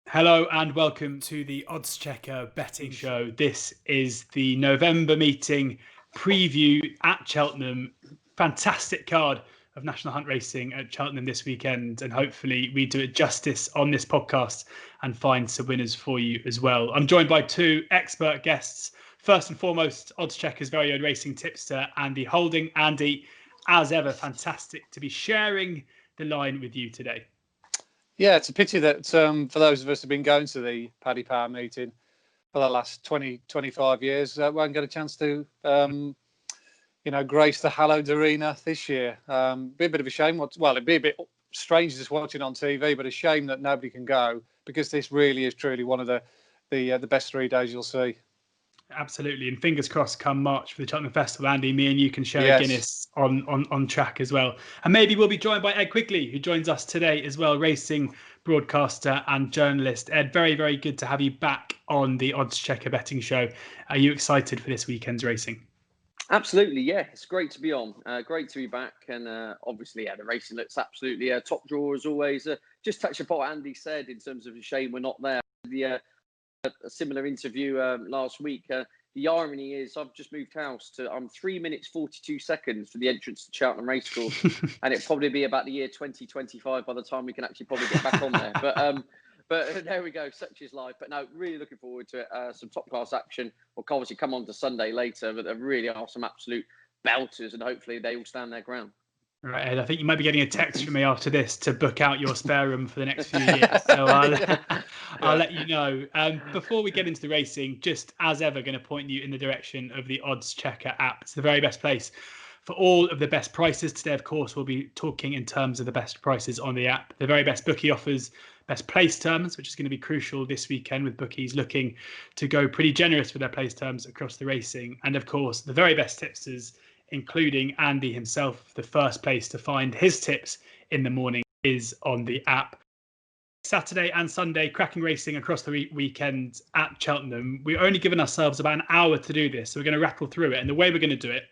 Hello and welcome to the oddschecker betting show. This is the November meeting preview at Cheltenham. Fantastic card of National Hunt Racing at Cheltenham this weekend, and hopefully we do it justice on this podcast and find some winners for you as well. I'm joined by two expert guests. First and foremost, oddschecker's very own racing tipster, Andy Holding. Andy, as ever, fantastic to be sharing the line with you today. Yeah, it's a pity that for those of us who've been going to the Paddy Power meeting for the last 20, 25 years, won't get a chance to, grace the hallowed arena this year. Be a bit of a shame. It'd be a bit strange just watching on TV, but a shame that nobody can go because this really is truly one of the best 3 days you'll see. Absolutely, and fingers crossed come March for the Cheltenham Festival, Andy, me and you can share a Guinness on track as well. And maybe we'll be joined by Ed Quigley, who joins us today as well, racing broadcaster and journalist. Ed, very, very good to have you back on the Oddschecker betting show. Are you excited for this weekend's racing? Absolutely, yeah. It's great to be on. Great to be back. And obviously, the racing looks absolutely top draw as always. Just touch upon what Andy said in terms of a shame we're not there. A similar interview last week. The irony is I've just moved house to I'm 3 minutes 42 seconds for the entrance to Cheltenham Racecourse, and it'll probably be about the year 2025 by the time we can actually probably get back on there. But there we go. Such is life. But no, really looking forward to it. Some top class action. We'll obviously come on to Sunday later, but there really are some absolute belters, and hopefully they all stand their ground. Right, Ed, I think you might be getting a text from me after this to book out your spare room for the next few years. So I'll let you know. Before we get into the racing, just as ever, going to point you in the direction of the Oddschecker app. It's the very best place for all of the best prices. Today, of course, we'll be talking in terms of the best prices on the app. The very best bookie offers, best place terms, which is going to be crucial this weekend with bookies looking to go pretty generous with their place terms across the racing. And of course, the very best tipsters, including Andy himself. The first place to find his tips in the morning is on the app. Saturday and Sunday, cracking racing across the weekend at Cheltenham. We're only given ourselves about an hour to do this, so we're going to rattle through it. And the way we're going to do it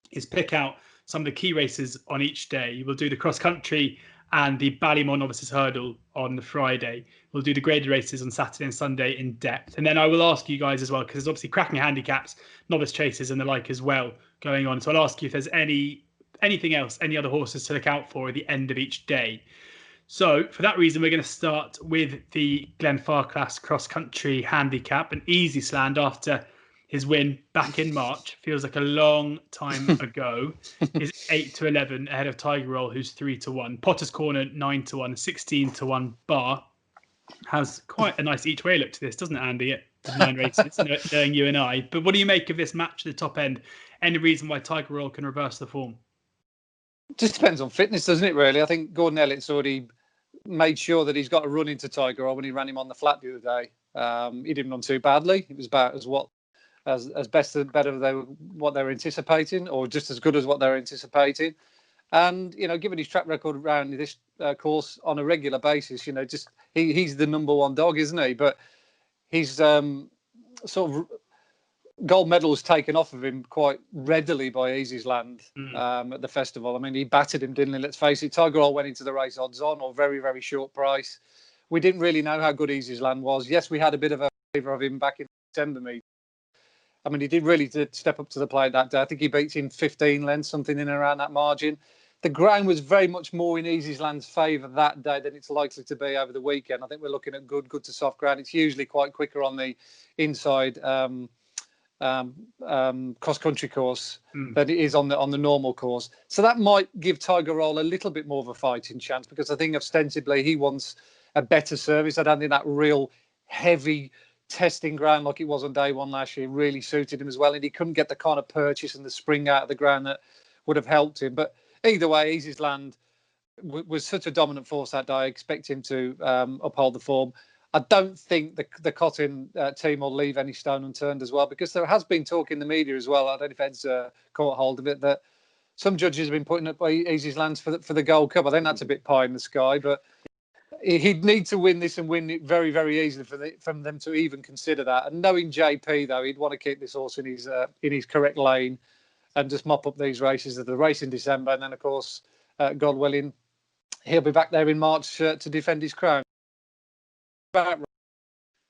is pick out some of the key races on each day. We'll do the cross country and the Ballymore Novices Hurdle on the Friday. We'll do the graded races on Saturday and Sunday in depth. And then I will ask you guys as well, because there's obviously cracking handicaps, novice chases and the like as well going on. So I'll ask you if there's anything else, any other horses to look out for at the end of each day. So for that reason, we're going to start with the Glenfarclas cross country handicap, an easy slant after his win back in March. Feels like a long time ago. Is 8-11 ahead of Tiger Roll, who's 3-1. Potter's Corner 9-1, 16-1 bar. Has quite a nice each way look to this, doesn't it, Andy? At 9 races, knowing you and I. But what do you make of this match at the top end? Any reason why Tiger Roll can reverse the form? Just depends on fitness, doesn't it, really? I think Gordon Elliott's already made sure that he's got a run into Tiger Roll when he ran him on the flat the other day. He didn't run too badly. It was about as best and better what they were anticipating, or just as good as what they were anticipating. And given his track record around this course on a regular basis, just he's the number one dog, isn't he? But he's sort of gold medal was taken off of him quite readily by Easy's Land at the festival. I mean, he battered him, didn't he? Let's face it. Tiger Roll went into the race odds on, or very, very short price. We didn't really know how good Easy's Land was. Yes, we had a bit of a favour of him back in the December meeting. I mean, he did really step up to the plate that day. I think he beats him 15 lengths, something in and around that margin. The ground was very much more in Easy's Land's favour that day than it's likely to be over the weekend. I think we're looking at good to soft ground. It's usually quite quicker on the inside cross-country course than it is on the normal course. So that might give Tiger Roll a little bit more of a fighting chance, because I think ostensibly he wants a better service. I don't think that real heavy testing ground like it was on day one last year really suited him as well, and he couldn't get the kind of purchase and the spring out of the ground that would have helped him. But either way, Easy's Land was such a dominant force that day. I expect him to uphold the form. I don't think the Cotton team will leave any stone unturned as well, because there has been talk in the media as well. I don't know if Ed's caught hold of it, that some judges have been putting up Easy's Lands for the Gold Cup. I think that's a bit pie in the sky, but he'd need to win this and win it very, very easily from them to even consider that. And knowing JP, though, he'd want to keep this horse in his correct lane and just mop up these races. The race in December, and then, of course, God willing, he'll be back there in March to defend his crown. about,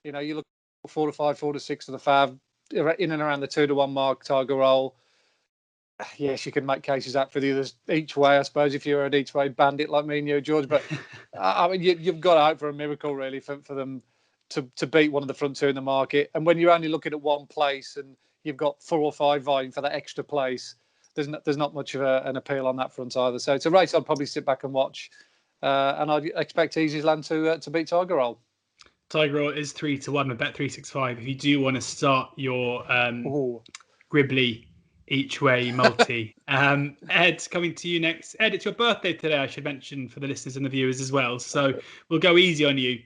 you look 4 to 5, 4 to 6 of the Fav, in and around the 2-1 mark, Tiger Roll. Yes, you can make cases out for the others each way, I suppose, if you're an each way bandit like me and you, George. But I mean, you've got to hope for a miracle, really, for them to beat one of the front two in the market. And when you're only looking at one place and you've got 4 or 5 vying for that extra place, there's not much of an appeal on that front either. So it's a race I'd probably sit back and watch. And I'd expect Easy Land to beat Tiger Roll. Tiger Roll is 3-1 with Bet365. If you do want to start your Gribbly each way multi. Ed, coming to you next. Ed, it's your birthday today, I should mention for the listeners and the viewers as well. So we'll go easy on you.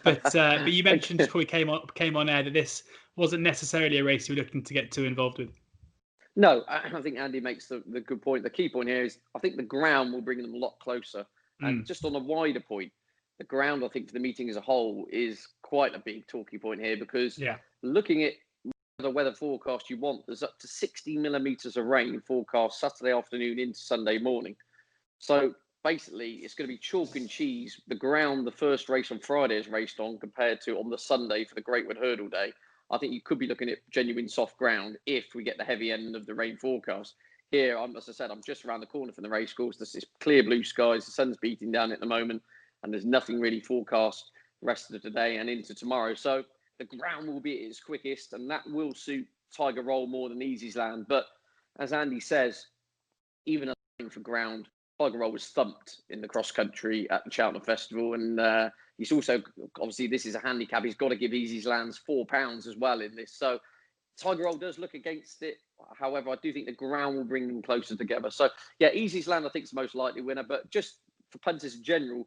But you mentioned just before we came on air that this wasn't necessarily a race you were looking to get too involved with. No, I think Andy makes the good point. The key point here is I think the ground will bring them a lot closer. And just on a wider point, the ground, I think, for the meeting as a whole is quite a big talking point here because looking at the weather forecast you want, there's up to 60 millimetres of rain forecast Saturday afternoon into Sunday morning. So basically, it's going to be chalk and cheese. The ground, the first race on Friday is raced on compared to on the Sunday for the Greatwood Hurdle Day. I think you could be looking at genuine soft ground if we get the heavy end of the rain forecast. Here, as I said, I'm just around the corner from the race course. This is clear blue skies. The sun's beating down at the moment, and there's nothing really forecast the rest of the day and into tomorrow. So the ground will be at its quickest, and that will suit Tiger Roll more than Easy's Land. But as Andy says, even for ground, Tiger Roll was thumped in the cross country at the Cheltenham Festival, and he's also, obviously, this is a handicap. He's got to give Easy's Lands £4 as well in this. So Tiger Roll does look against it. However, I do think the ground will bring them closer together. So, yeah, Easy's Land, I think, is the most likely winner. But just for punters in general,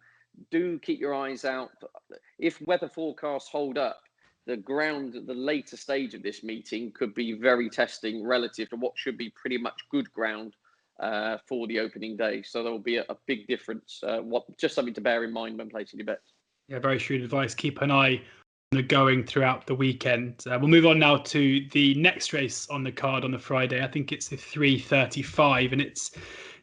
do keep your eyes out. If weather forecasts hold up, the ground at the later stage of this meeting could be very testing relative to what should be pretty much good ground for the opening day. So there will be a big difference. Just something to bear in mind when placing your bets. Yeah, very shrewd advice. Keep an eye on the going throughout the weekend. We'll move on now to the next race on the card on the Friday. I think it's the 3:35, and it's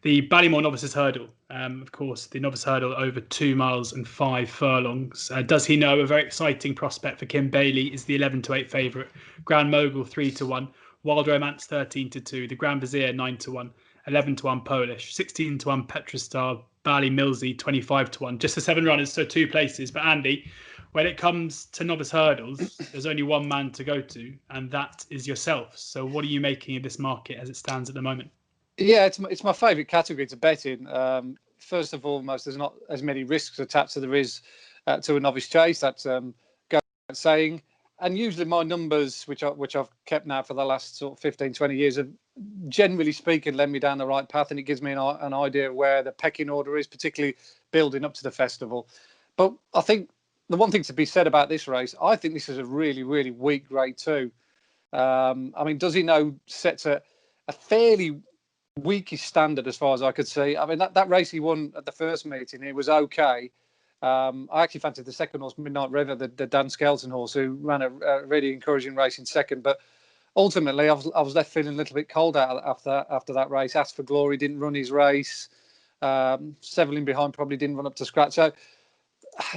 the Ballymore Novices Hurdle. Of course, the Novice Hurdle over 2 miles and 5 furlongs. Does he know? A very exciting prospect for Kim Bailey is the 11-8 favourite. Grand Mogul 3-1. Wild Romance 13-2. The Grand Vizier 9-1. 11-1 Polish. 16-1 Petrostar. Bally Millsy 25-1. Just the 7 runners, so 2 places. But Andy, when it comes to novice hurdles, there's only one man to go to, and that is yourself. So what are you making of this market as it stands at the moment? Yeah, it's my favourite category to bet in. First of all, there's not as many risks attached as there is to a novice chase. That's going without saying. And usually my numbers, which I've kept now for the last sort of 15, 20 years, have generally speaking led me down the right path, and it gives me an idea of where the pecking order is, particularly building up to the festival. But I think the one thing to be said about this race, I think this is a really, really weak grade 2. I mean, Does He Know sets a fairly weakest standard as far as I could see. I mean, that race he won at the first meeting, it was okay. I actually fancied the second horse, Midnight River, the Dan Skelton horse, who ran a really encouraging race in second. But ultimately, I was left feeling a little bit cold out after that race. Asked for Glory didn't run his race. Severin behind probably didn't run up to scratch. So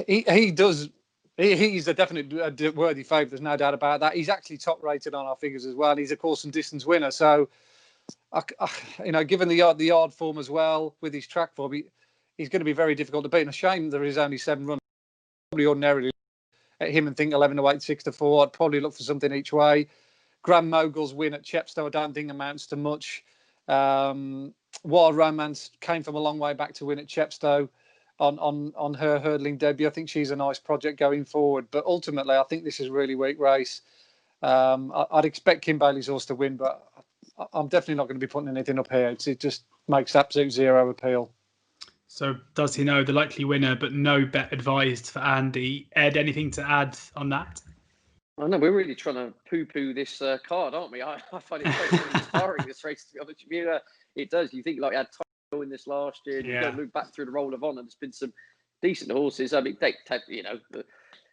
he does. He's a definite worthy favourite. There's no doubt about that. He's actually top rated on our figures as well. And he's a course and distance winner. So, given the yard form as well with his track form, he's going to be very difficult to beat. And a shame there is only 7 runs. Probably ordinarily at him and think 11-8, 6-4. I'd probably look for something each way. Grand Mogul's win at Chepstow, I don't think amounts to much. Wild Romance came from a long way back to win at Chepstow on her hurdling debut. I think she's a nice project going forward. But ultimately, I think this is a really weak race. I'd expect Kim Bailey's horse to win, but I'm definitely not going to be putting anything up here. It just makes absolute zero appeal. So Does He Know the likely winner, but no bet advised for Andy. Ed, anything to add on that? I know we're really trying to poo-poo this card, aren't we? I find it so inspiring, this race, to be honest with you. It does. You think, like, we had Tiger in this last year, and you go look back through the Roll of Honour, there's been some decent horses. I mean,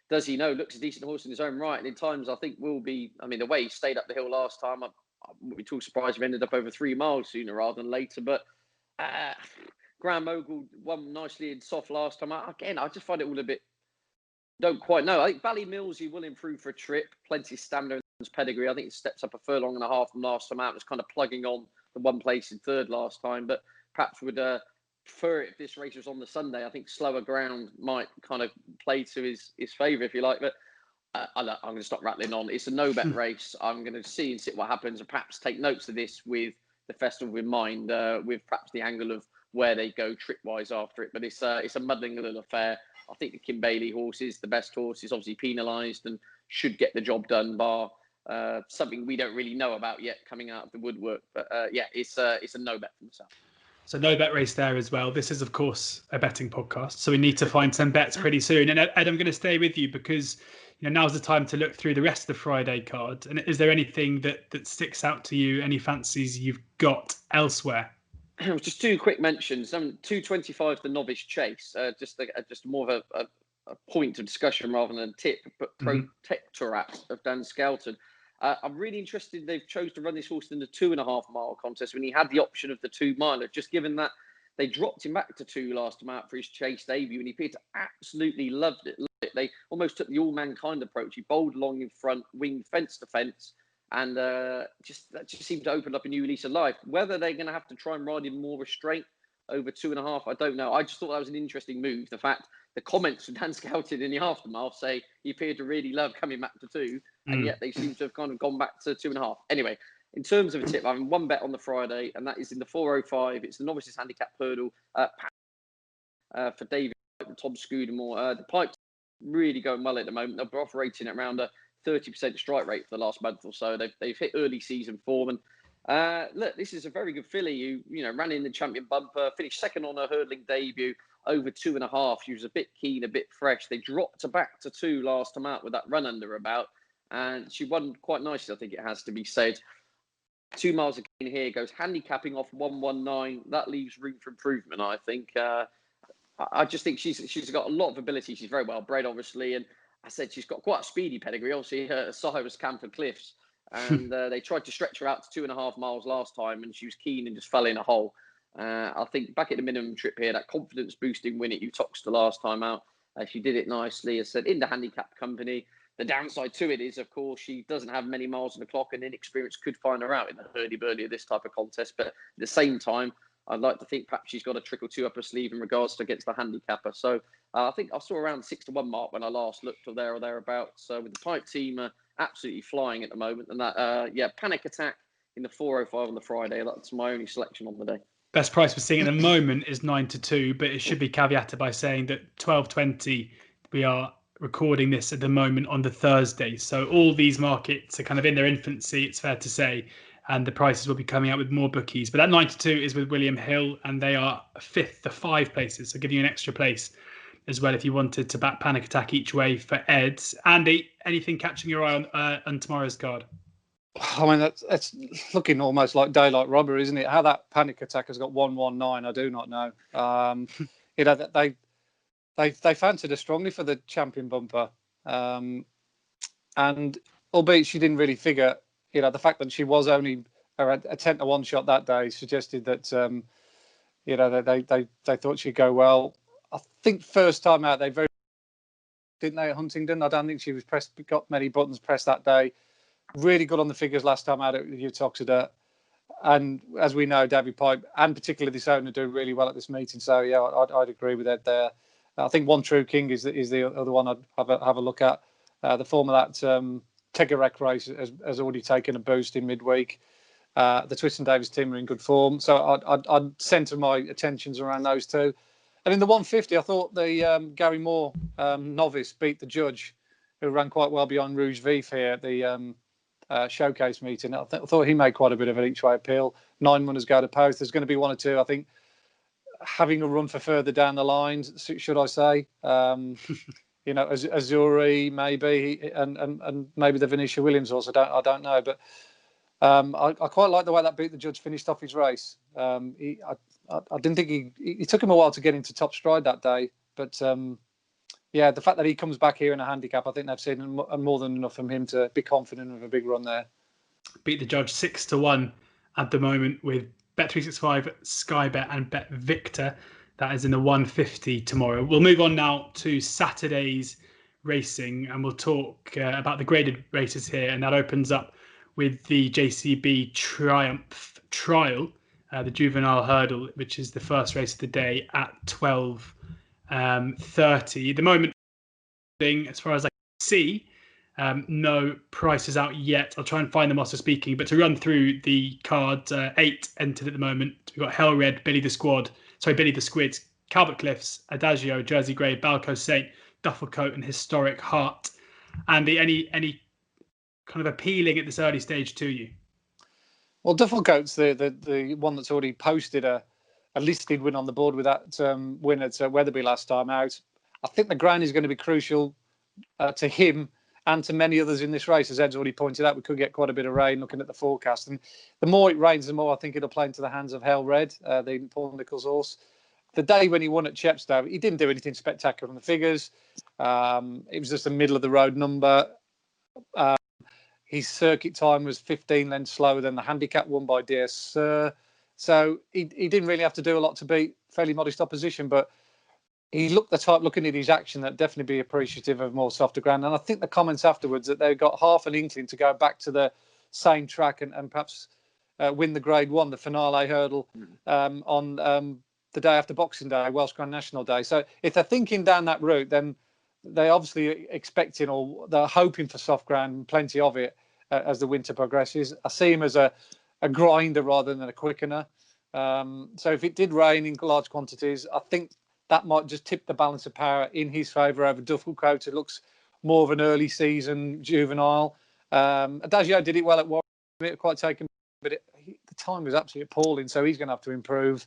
Does He Know looks a decent horse in his own right, and in times I think will be. I mean, the way he stayed up the hill last time, I wouldn't be too surprised if he ended up over 3 miles sooner rather than later. But Grand Mogul won nicely in soft last time. Again, I just find it all a bit Don't quite know. I think Ballymillsy will improve for a trip. Plenty of stamina and pedigree. I think it steps up a furlong and a half from last time out. It's kind of plugging on the one place in third last time, but perhaps would prefer it if this race was on the Sunday. I think slower ground might kind of play to his favour, if you like. But I'm going to stop rattling on. It's a no-bet race. I'm going to see and see what happens, and perhaps take notes of this with the festival in mind, with perhaps the angle of where they go trip-wise after it. But it's a muddling little affair. I think the Kim Bailey horse is the best horse. Is obviously penalised and should get the job done, bar something we don't really know about yet coming out of the woodwork. But yeah, it's a no bet for myself. So no bet race there as well. This is, of course, a betting podcast, so we need to find some bets pretty soon. And Ed, I'm going to stay with you because now's the time to look through the rest of the Friday card. And is there anything that sticks out to you? Any fancies you've got elsewhere? Just two quick mentions. 225, the Novice Chase. Just more of a point of discussion rather than a tip, but Protectorat of Dan Skelton. I'm really interested. They've chose to run this horse in the 2.5 mile contest when he had the option of the 2 miler. Just given that they dropped him back to 2 last time out for his Chase debut, and he appeared to absolutely loved it. They almost took the all mankind approach. He bowled along in front, winged fence to fence, and that just seemed to open up a new lease of life. Whether they're going to have to try and ride in more restraint over 2.5, I don't know. I just thought that was an interesting move. The fact, the comments from Dan Skelton in the aftermath say he appeared to really love coming back to 2, and yet they seem to have kind of gone back to 2.5. Anyway, in terms of a tip, I have one bet on the Friday, and that is in the 405. It's the Novices Handicap Hurdle for David and Tom Scudamore. The Pipe's really going well at the moment. They're operating at around a 30% strike rate for the last month or so. They've hit early season form, and look, this is a very good filly who ran in the champion bumper, finished second on her hurdling debut over 2.5. She was a bit keen, a bit fresh. They dropped her back to 2 last time out with that run under about, and she won quite nicely, I think it has to be said. 2 miles again here, goes handicapping off 119. That leaves room for improvement, I think. I just think she's got a lot of ability. She's very well bred, obviously, and I said she's got quite a speedy pedigree. Obviously, her sire was Camford Cliffs, and they tried to stretch her out to 2.5 miles last time, and she was keen and just fell in a hole. I think back at the minimum trip here, that confidence boosting win at Utoxeter last time out, she did it nicely. I said in the handicap company. The downside to it is, of course, she doesn't have many miles on the clock, and inexperience could find her out in the hurdy-burdy of this type of contest. But at the same time, I'd like to think perhaps she's got a trick or two up her sleeve in regards to against the handicapper. So I think I saw around the 6-1 mark when I last looked, or there or thereabouts. So with the Pipe team absolutely flying at the moment, and that Panic Attack in the 405 on the Friday. That's my only selection on the day. Best price we're seeing at the moment is 9-2, but it should be caveated by saying that 12.20 we are recording this at the moment on the Thursday. So all these markets are kind of in their infancy, it's fair to say, and the prices will be coming out with more bookies. But that 9-2 is with William Hill, and they are 5th to 5 places, so giving you an extra place as well if you wanted to back Panic Attack each way for Ed. Andy, anything catching your eye on tomorrow's card? I mean, that's looking almost like daylight robbery, isn't it? How that Panic Attack has got 119, I do not know. They fancied her strongly for the champion bumper, and albeit she didn't really figure, the fact that she was only a 10-1 shot that day suggested that they thought she'd go well. I think first time out didn't they at Huntingdon? I don't think she was got many buttons pressed that day. Really good on the figures last time out at Utoxeter. And as we know, David Pipe and particularly this owner do really well at this meeting. So yeah, I'd agree with Ed there. I think One True King is the other one I'd have a look at. The form of that Tegarek race has already taken a boost in midweek. The Twist and Davis team are in good form. So I'd centre my attentions around those two. And in the 150, I thought the Gary Moore novice beat the judge, who ran quite well beyond Rouge Vif here at the showcase meeting. I thought he made quite a bit of an each-way appeal. 9 runners go to post. There's going to be 1 or 2, I think, having a run for further down the lines, should I say. Azuri maybe, and maybe the Venetia Williams also. I don't know, but I quite like the way that beat the judge finished off his race. I didn't think he took him a while to get into top stride that day, but the fact that he comes back here in a handicap, I think they've seen more than enough from him to be confident of a big run there. Beat the judge 6-1 at the moment with Bet365, Sky Bet and Bet Victor. That is in the 150 tomorrow. We'll move on now to Saturday's racing, and we'll talk about the graded races here, and that opens up with the JCB Triumph Trial, the juvenile hurdle, which is the first race of the day at 12:30. At the moment, as far as I can see, no prices out yet. I'll try and find them whilst we're speaking. But to run through the card, 8 entered at the moment. We've got Hell Red, Billy the Squid, Calvert Cliffs, Adagio, Jersey Grey, Balco Saint, Duffel Coat, and Historic Heart. Andy, any kind of appealing at this early stage to you? Well, Duffel Coat's the one that's already posted a listed win on the board with that win at Wetherby last time out. I think the ground is going to be crucial to him and to many others in this race. As Ed's already pointed out, we could get quite a bit of rain looking at the forecast. And the more it rains, the more I think it'll play into the hands of Hell Red, the Paul Nicholls horse. The day when he won at Chepstow, he didn't do anything spectacular on the figures. It was just a middle-of-the-road number. His circuit time was 15 lengths slower than the handicap won by Dear Sir. So he didn't really have to do a lot to beat fairly modest opposition, but he looked the type, looking at his action, that definitely be appreciative of more softer ground. And I think the comments afterwards that they got half an inkling to go back to the same track and perhaps win the Grade 1, the finale hurdle, on the day after Boxing Day, Welsh Grand National Day. So if they're thinking down that route, then they're obviously expecting, or they're hoping for soft ground, plenty of it as the winter progresses. I see him as a grinder rather than a quickener. So if it did rain in large quantities, I think that might just tip the balance of power in his favour over Duffel Coat. It looks more of an early season juvenile. Adagio did it well at Warwick, quite taken, but the time was absolutely appalling, so he's going to have to improve.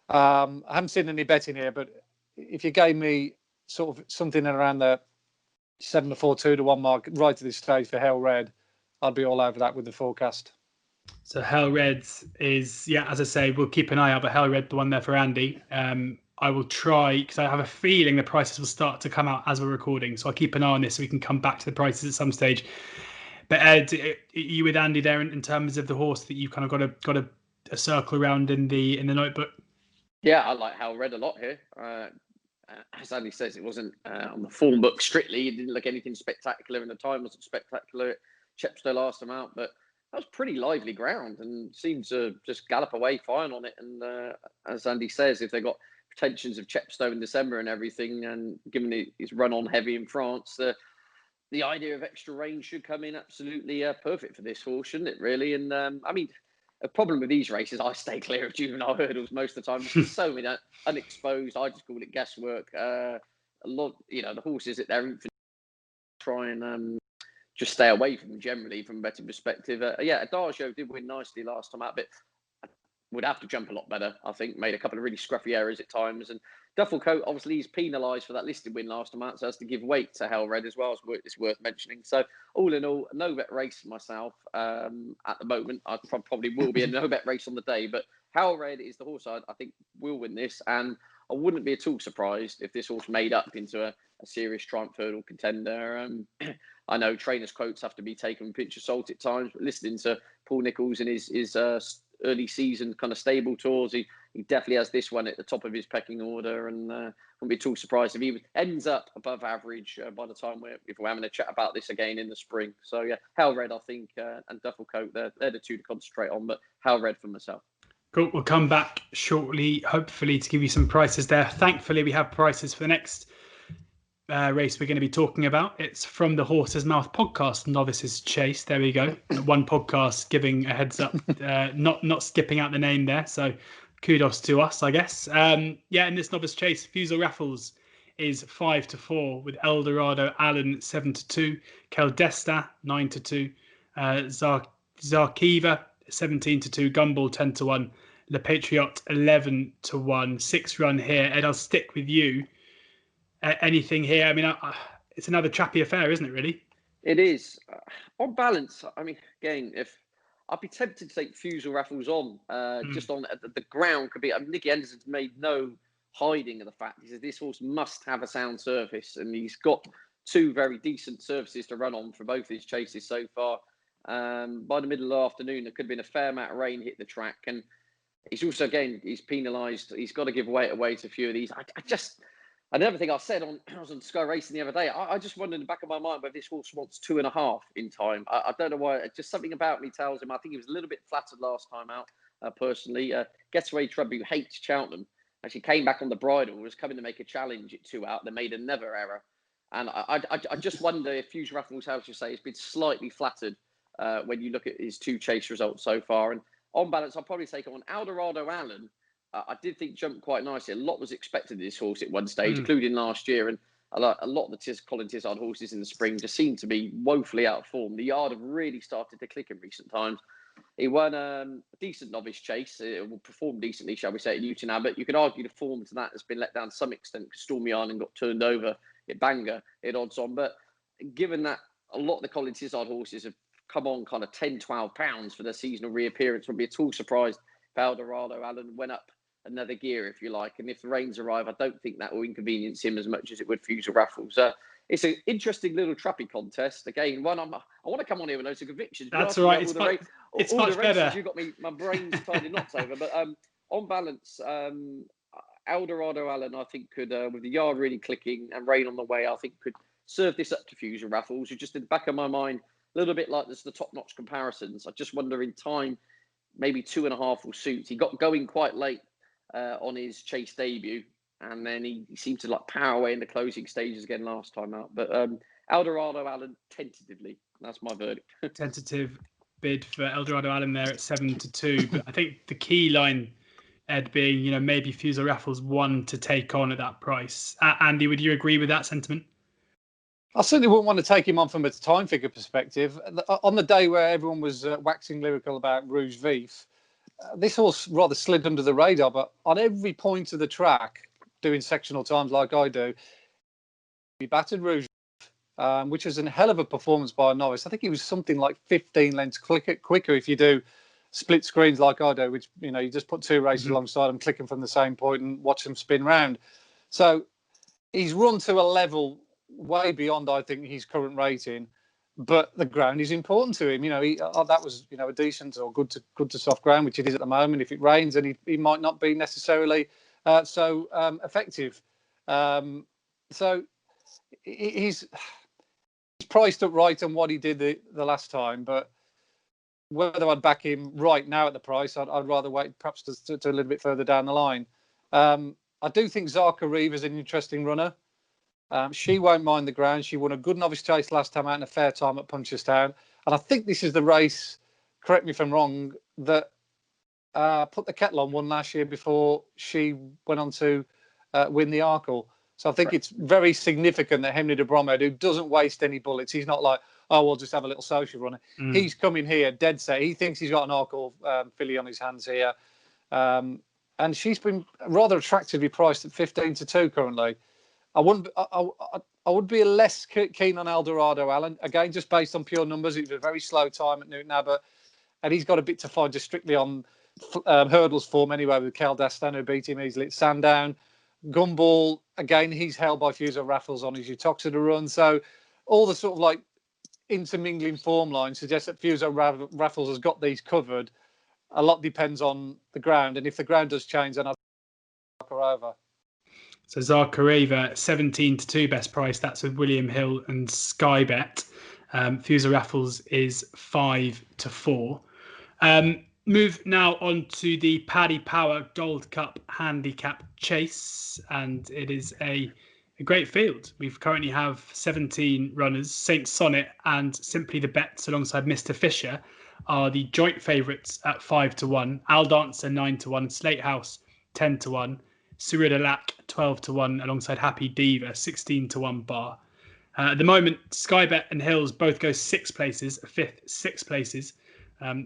I haven't seen any betting here, but if you gave me sort of something around the 7-4, 2-1 mark right at this stage for Hell Red, I'd be all over that with the forecast. So Hell Red is, as I say, we'll keep an eye out, but Hell Red, the one there for Andy. I will try, because I have a feeling the prices will start to come out as we're recording. So I'll keep an eye on this so we can come back to the prices at some stage. But Ed, are you with Andy there in terms of the horse that you kind of got a circle around in the notebook? Yeah, I like Hell Red a lot here. As Andy says, it wasn't on the form book strictly. It didn't look anything spectacular, and the time wasn't spectacular at Chepstow last time out. But that was pretty lively ground and seemed to just gallop away fine on it. And as Andy says, if they got pretensions of Chepstow in December and everything, and given his run on heavy in France, the idea of extra rain should come in absolutely perfect for this horse, shouldn't it, really? And I mean, a problem with these races, I stay clear of juvenile hurdles most of the time. There's so many unexposed. I just call it guesswork. A lot, the horses at their infancy try and just stay away from them generally from a betting perspective. Adagio did win nicely last time out, but would have to jump a lot better, I think. Made a couple of really scruffy errors at times. And Duffel Coat, obviously, he's penalised for that listed win last time out, so has to give weight to Hell Red as well. It's worth mentioning. So, all in all, no bet race myself at the moment. I probably will be a no bet race on the day, but Hell Red is the horse I think will win this. And I wouldn't be at all surprised if this horse made up into a serious Triumph Hurdle contender. I know trainers' quotes have to be taken with a pinch of salt at times, but listening to Paul Nicholls in his early season kind of stable tours, he definitely has this one at the top of his pecking order, and wouldn't be too surprised if he ends up above average by the time if we're having a chat about this again in the spring. So yeah, Hell Red, I think, and Duffel Coat, they're the two to concentrate on, but Hell Red for myself. Cool. We'll come back shortly, hopefully, to give you some prices there. Thankfully, we have prices for the next race we're going to be talking about. It's from the Horse's Mouth podcast, Novice's Chase. There we go. One podcast giving a heads up, not skipping out the name there. So kudos to us, I guess. In this Novice Chase, Fusel Raffles is 5-4 with Eldorado Allen 7-2, Keldesta 9-2, Zarkiva 17-2, Gumball 10-1, Le Patriot 11-1, 6-run here. Ed, I'll stick with you. Anything here? I mean, it's another chappy affair, isn't it, really? It is. On balance, I mean, again, if I'd be tempted to take Fusel Raffles on, just on the ground could be. Nicky Henderson's made no hiding of the fact. He says this horse must have a sound surface, and he's got two very decent surfaces to run on for both his chases so far. By the middle of the afternoon, there could have been a fair amount of rain hit the track, and he's also, again, he's penalised. He's got to give weight away to a few of these. Another thing I said I was on Sky Racing the other day, I just wondered in the back of my mind whether this horse wants 2.5 in time. I don't know why. Just something about me tells him. I think he was a little bit flattered last time out, personally. Getaway Trub, who hates Cheltenham, actually came back on the bridle, was coming to make a challenge at 2 out, then made another error. And I just wonder if Future Raffles, as you say, has been slightly flattered when you look at his 2 chase results so far. And on balance, I'll probably take on Eldorado Allen. I did think jumped quite nicely. A lot was expected of this horse at one stage, including last year. And a lot of the Colin Tizard horses in the spring just seem to be woefully out of form. The yard have really started to click in recent times. He won a decent novice chase. It will perform decently, shall we say, at Newton Abbot. You could argue the form to that has been let down to some extent because Stormy Island got turned over at Bangor at odds on. But given that a lot of the Colin Tizard horses have come on kind of £10-12 for their seasonal reappearance, wouldn't be at all surprised if Eldorado Allen went up another gear, if you like. And if the rains arrive, I don't think that will inconvenience him as much as it would Future Raffles. It's an interesting little trappy contest. Again, one I want to come on here with loads of convictions. That's all right. It's much better. You got me, my brain's tied in knots over. But on balance, Eldorado Allen, I think, could, with the yard really clicking and rain on the way, I think could serve this up to Future Raffles, who just in the back of my mind, a little bit like this, the top-notch comparisons. I just wonder in time, maybe 2.5 will suit. He got going quite late on his chase debut, and then he seemed to like power away in the closing stages again last time out. But Eldorado Allen, tentatively, that's my verdict. Tentative bid for Eldorado Allen there at 7-2. But I think the key line, Ed, being maybe Future Raffles 1 to take on at that price. Andy, would you agree with that sentiment? I certainly wouldn't want to take him on from a time figure perspective. On the day where everyone was waxing lyrical about Rouge Vif, this horse rather slid under the radar, but on every point of the track, doing sectional times like I do, he battered Rouge, which is a hell of a performance by a novice. I think he was something like 15 lengths quicker if you do split screens like I do, which, you just put 2 races alongside them, clicking from the same point and watch them spin round. So he's run to a level way beyond, I think, his current rating. But the ground is important to him. That was, a decent or good to soft ground, which it is at the moment. If it rains, then he might not be necessarily so effective. So he's priced up right on what he did the last time. But whether I'd back him right now at the price, I'd rather wait perhaps to a little bit further down the line. I do think Zarka Reeve is an interesting runner. She won't mind the ground. She won a good novice chase last time out and a fair time at Punchestown. And I think this is the race, correct me if I'm wrong, that put the kettle on one last year before she went on to win the Arkle. So I think it's very significant that Henry de Bromhead, who doesn't waste any bullets, he's not like, we'll just have a little social runner. He's coming here dead set. He thinks he's got an Arkle filly on his hands here. And she's been rather attractively priced at 15-2 currently. I would be less keen on Eldorado Allen, again, just based on pure numbers. It was a very slow time at Newton Abbot, and he's got a bit to find just strictly on hurdles form anyway with Cal Dastan, who beat him easily at Sandown. Gumball, again, he's held by Future Raffles on his Uttoxeter run. So all the sort of like intermingling form lines suggest that Future Raffles has got these covered. A lot depends on the ground, and if the ground does change, then I'll knock her over. So Zarkareva, 17-2 best price. That's with William Hill and Sky Bet. Future Raffles is 5-4. Move now on to the Paddy Power Gold Cup Handicap Chase, and it is a great field. We currently have 17 runners. Saint Sonnet and Simply the Bets alongside Mr. Fisher are the joint favourites at 5-1. Al Dancer 9-1. Slate House 10-1. Surya Lack 12-1 alongside Happy Diva 16-1 bar. At the moment, Sky Bet and Hills both go 6 places, a fifth 6 places.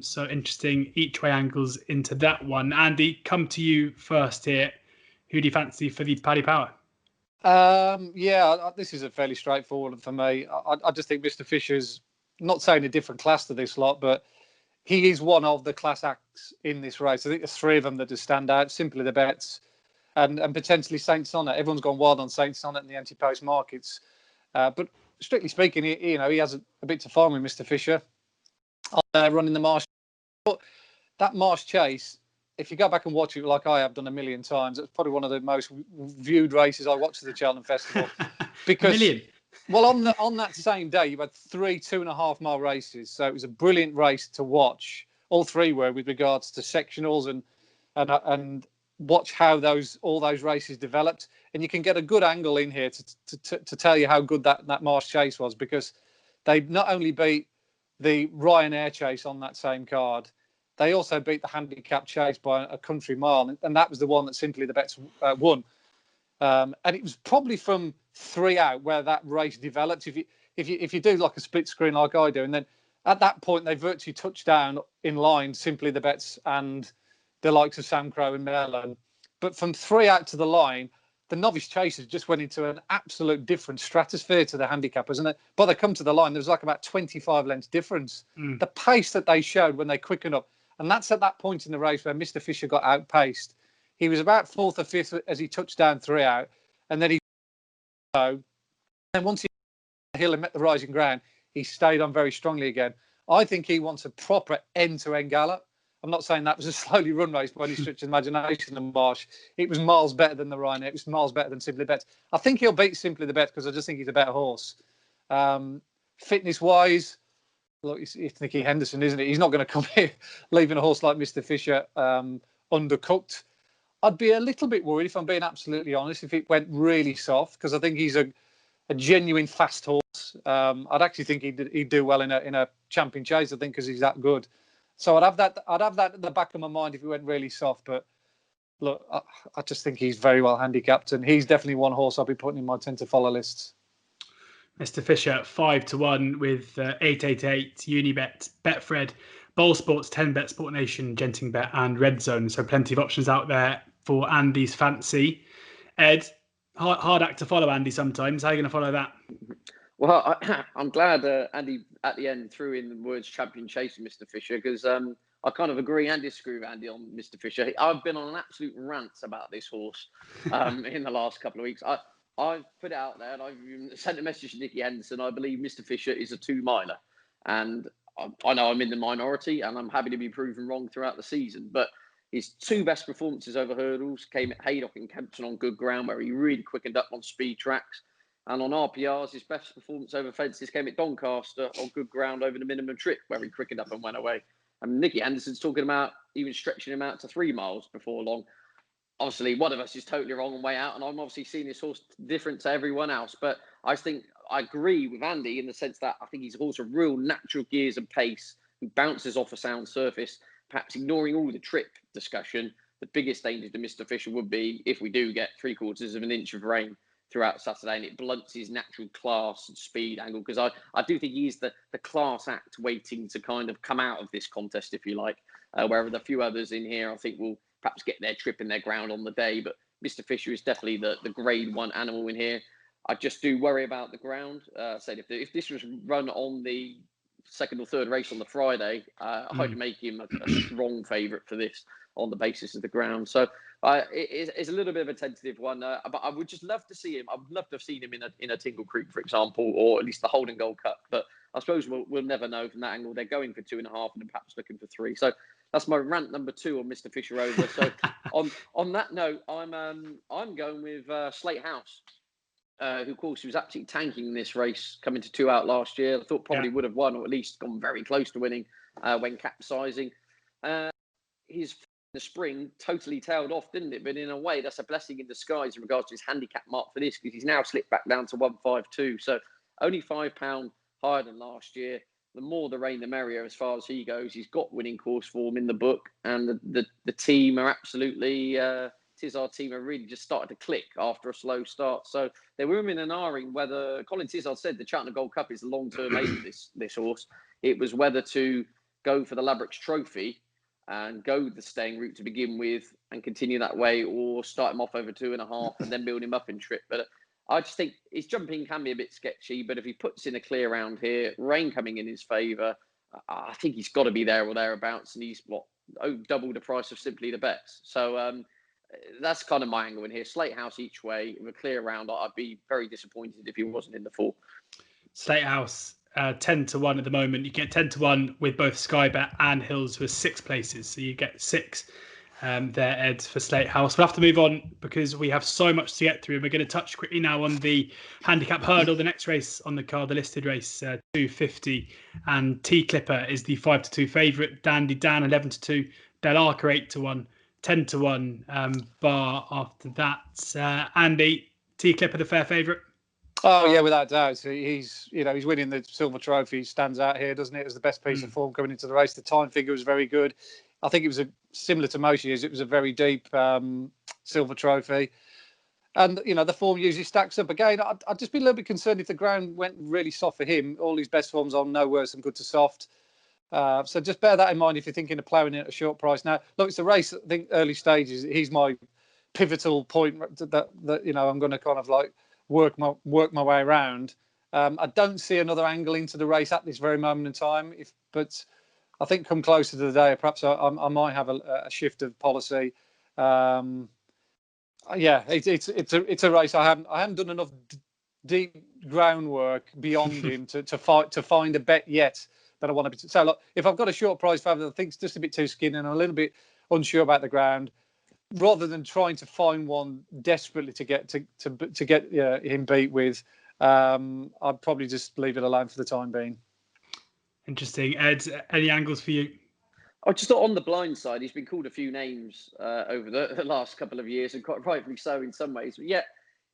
So interesting each way angles into that one. Andy, come to you first here. Who do you fancy for the Paddy Power? This is a fairly straightforward one for me. I just think Mr. Fisher's not saying a different class to this lot, but he is one of the class acts in this race. I think there's 3 of them that just stand out. Simply the Bets and potentially Saint Sonnet. Everyone's gone wild on Saint Sonnet in the anti-post markets. But strictly speaking, he has a bit to farm with Mr. Fisher on running the Marsh. But that Marsh chase, if you go back and watch it like I have done a million times, it's probably one of the most viewed races I watched at the Cheltenham Festival. Because, well, on that same day, you had 3 2.5 mile races. So it was a brilliant race to watch. All three were, with regards to sectionals and watch how all those races developed. And you can get a good angle in here to tell you how good that Marsh Chase was, because they not only beat the Ryanair Chase on that same card, they also beat the handicap chase by a country mile, and that was the one that Simply the Bets won. And it was probably from 3 out where that race developed. If you do like a split screen like I do, and then at that point they virtually touched down in line Simply the Bets and the likes of Sam Crow and Mellon. But from 3 out to the line, the novice chasers just went into an absolute different stratosphere to the handicappers. And by they come to the line, there was like about 25 lengths difference. The pace that they showed when they quickened up. And that's at that point in the race where Mr. Fisher got outpaced. He was about 4th or 5th as he touched down 3 out. And then and once he hit the hill and met the rising ground, he stayed on very strongly again. I think he wants a proper end-to-end gallop. I'm not saying that was a slowly run race by any stretch of imagination in Marsh. It was miles better than the Ryanair. It was miles better than Simply the Bets. I think he'll beat Simply the Bets because I just think he's a better horse. Fitness-wise, look, it's Nicky Henderson, isn't it? He's not going to come here leaving a horse like Mr. Fisher undercooked. I'd be a little bit worried, if I'm being absolutely honest, if it went really soft, because I think he's a genuine fast horse. I'd actually think he'd do well in a champion chase, I think, because he's that good. So I'd have that at the back of my mind if he went really soft. But look, I just think he's very well handicapped, and he's definitely one horse I'll be putting in my 10 to follow lists. Mr. Fisher 5-1 with 888, Unibet, Betfred, Bowl Sports, 10Bet, Sport Nation, Genting Bet, and Red Zone. So plenty of options out there for Andy's fancy. Ed, hard act to follow Andy sometimes. How are you going to follow that? Well, I'm glad Andy at the end threw in the words champion chase with Mr. Fisher, because I kind of agree and disagree with Andy on Mr. Fisher. I've been on an absolute rant about this horse in the last couple of weeks. I've put it out there and I've sent a message to Nicky Henderson. I believe Mr. Fisher is a 2-miler. And I know I'm in the minority and I'm happy to be proven wrong throughout the season. But his 2 best performances over hurdles came at Haydock and Kempton on good ground, where he really quickened up on speed tracks. And on RPRs, his best performance over fences came at Doncaster on good ground over the minimum trip, where he quickened up and went away. And Nicky Henderson's talking about even stretching him out to 3 miles before long. Obviously, one of us is totally wrong on way out, and I'm obviously seeing this horse different to everyone else. But I think I agree with Andy in the sense that I think he's a horse of real natural gears and pace, who bounces off a sound surface, perhaps ignoring all the trip discussion. The biggest danger to Mr. Fisher would be if we do get 3/4 of an inch of rain throughout Saturday, and it blunts his natural class and speed angle, because I do think he is the class act waiting to kind of come out of this contest, if you like, whereas a few others in here I think will perhaps get their trip and their ground on the day. But Mr. Fisher is definitely the grade 1 animal in here. I just do worry about the ground. Said if this was run on the 2nd or 3rd race on the Friday, I'd make him a strong favourite for this on the basis of the ground. So it's a little bit of a tentative one, but I would just love to see him. I would love to have seen him in a Tingle Creek, for example, or at least the Holden Gold Cup. But I suppose we'll never know from that angle. They're going for 2.5 and perhaps looking for 3. So that's my rant number 2 on Mr. Fisher over. So on that note, I'm going with Slate House, who of course was absolutely tanking this race coming to 2 out last year. I thought probably would have won, or at least gone very close to winning when capsizing. His the spring totally tailed off, didn't it? But in a way, that's a blessing in disguise in regards to his handicap mark for this, because he's now slipped back down to 152. So only £5 higher than last year. The more the rain, the merrier as far as he goes. He's got winning course form in the book, and the team are absolutely, Tizard team are really just started to click after a slow start. So they were in and ahhing whether, Colin Tizard said the Cheltenham Gold Cup is the long-term aim of this horse. It was whether to go for the Ladbrokes Trophy and go the staying route to begin with and continue that way, or start him off over 2.5 and then build him up in trip. But I just think his jumping can be a bit sketchy, but if he puts in a clear round here, rain coming in his favour, I think he's got to be there or thereabouts, and he's double the price of Simply the Bets. So that's kind of my angle in here. Slate House each way with a clear round. I'd be very disappointed if he wasn't in the 4. Slate House 10-1 at the moment. You get 10-1 with both Sky Bet and Hills, who are 6 places, so you get 6 there, Ed, for Slate House. We'll have to move on because we have so much to get through. We're going to touch quickly now on the handicap hurdle, the next race on the card, the listed race, 250. And T Clipper is the 5-2 favourite. Dandy Dan 11-2. Del Arca 8-1. 10-1. Bar after that. Andy, T Clipper the fair favourite. Oh yeah, without doubt. He's winning the silver trophy. He stands out here, doesn't it? It was the best piece of form coming into the race. The time figure was very good. I think it was similar to most years. It was a very deep silver trophy, and the form usually stacks up. Again, I'd just be a little bit concerned if the ground went really soft for him. All his best forms on no worse than good to soft. So just bear that in mind if you're thinking of ploughing in at a short price. Now, look, it's a race. I think early stages. He's my pivotal point that I'm going to kind of like work my way around. I don't see another angle into the race at this very moment in time. But I think come closer to the day, perhaps I might have a shift of policy. It's a race. I haven't done enough deep groundwork beyond him to find a bet yet that I want to be. So look, if I've got a short price favourite that I think's just a bit too skinny and I'm a little bit unsure about the ground, rather than trying to find one desperately to get him beat with, I'd probably just leave it alone for the time being. Interesting. Ed, any angles for you? I just thought on the blind side, he's been called a few names over the last couple of years, and quite rightfully so in some ways. But yet,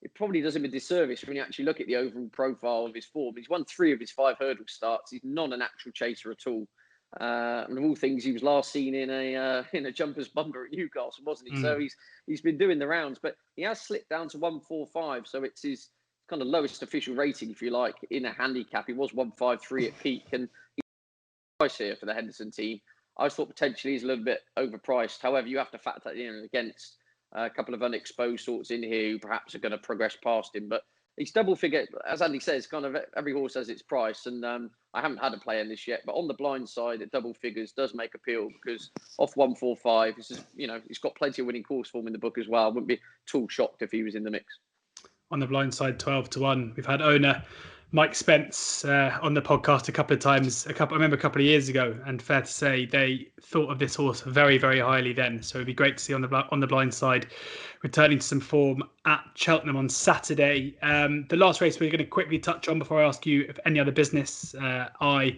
it probably does him a disservice when you actually look at the overall profile of his form. He's won 3 of his 5 hurdle starts. He's not an actual chaser at all. And of all things, he was last seen in a jumpers bumper at Newcastle, wasn't he? So he's been doing the rounds, but he has slipped down to 145. So it's his kind of lowest official rating, if you like, in a handicap. He was 153 at peak, and he's price here for the Henderson team. I thought potentially he's a little bit overpriced. However, you have to factor that in against a couple of unexposed sorts in here who perhaps are going to progress past him. But he's double figure, as Andy says, kind of every horse has its price. And I haven't had a play in this yet, but on the blind side at double figures does make appeal because off 145, this is, he's got plenty of winning course form in the book as well. I wouldn't be at all shocked if he was in the mix. On the blind side, 12-1. We've had owner Mike Spence on the podcast a couple of times. I remember a couple of years ago, and fair to say they thought of this horse very, very highly then. So it'd be great to see on the blind side returning to some form at Cheltenham on Saturday. The last race we're going to quickly touch on before I ask you if any other business. I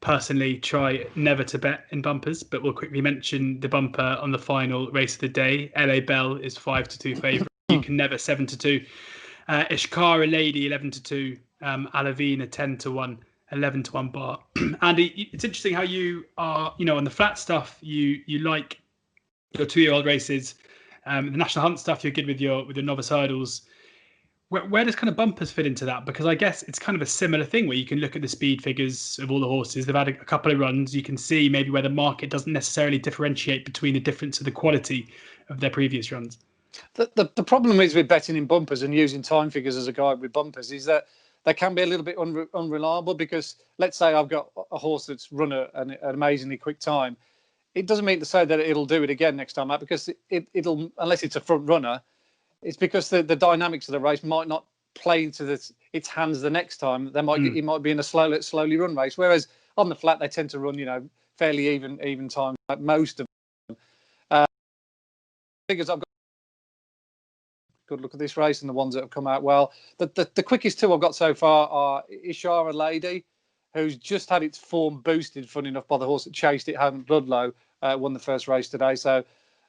personally try never to bet in bumpers, but we'll quickly mention the bumper on the final race of the day. LA Bell is 5-2 favourite. You can never 7-2. Ishkara Lady 11-2. Alavina 10-1, 11-1 bar. Andy, it's interesting how you are, on the flat stuff, you like your 2-year-old races, the national hunt stuff, you're good with your novice hurdles. Where does kind of bumpers fit into that? Because I guess it's kind of a similar thing where you can look at the speed figures of all the horses. They've had a couple of runs. You can see maybe where the market doesn't necessarily differentiate between the difference of the quality of their previous runs. The problem is with betting in bumpers and using time figures as a guide with bumpers is that they can be a little bit unreliable because let's say I've got a horse that's run an amazingly quick time. It doesn't mean to say that it'll do it again next time out because it'll, unless it's a front runner, it's because the dynamics of the race might not play into its hands the next time. It might be in a slowly run race. Whereas on the flat, they tend to run, fairly even time, like most of them. Figures I've got good look at this race and the ones that have come out well. The quickest 2 I've got so far are Ishara Lady, who's just had its form boosted, funny enough, by the horse that chased it home, Ludlow, won the first race today. So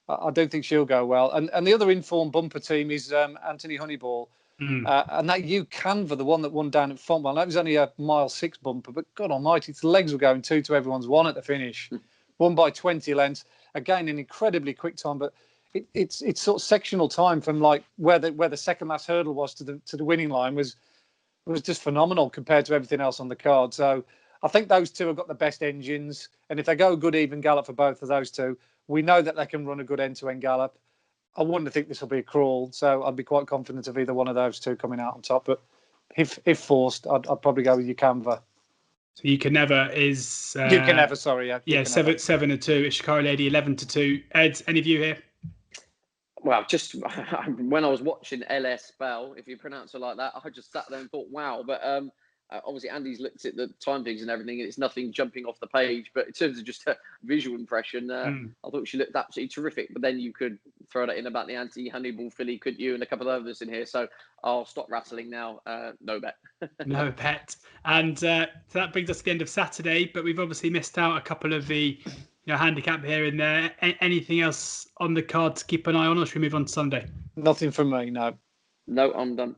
I don't think she'll go well. And the other informed bumper team is Anthony Honeyball. And that Canva, the one that won down at Fontwell, that was only a 1.6 mile bumper, but God almighty, its legs were going 2 to everyone's 1 at the finish. Won by 20 lengths. Again, an incredibly quick time, but it's sort of sectional time from like where the second last hurdle was to the winning line was just phenomenal compared to everything else on the card. So I think those 2 have got the best engines, and if they go a good even gallop for both of those 2, we know that they can run a good end-to-end gallop. I wouldn't think this will be a crawl, so I'd be quite confident of either one of those 2 coming out on top. But if forced, I'd probably go with Canva. So You Can Never is You Can Never, sorry, yeah. 7-2. Ishikara Lady 11-2. Ed, any view here? Well, just when I was watching LS Bell, if you pronounce it like that, I just sat there and thought, wow. But obviously Andy's looked at the time things and everything, and it's nothing jumping off the page. But in terms of just a visual impression, I thought she looked absolutely terrific. But then you could throw that in about the anti-Honeyball filly, could you, and a couple of others in here. So I'll stop rattling now. No bet. No bet. And so that brings us to the end of Saturday. But we've obviously missed out a couple of the handicap here and there. Anything else on the card to keep an eye on, or should we move on to Sunday? Nothing from me, no. No, I'm done.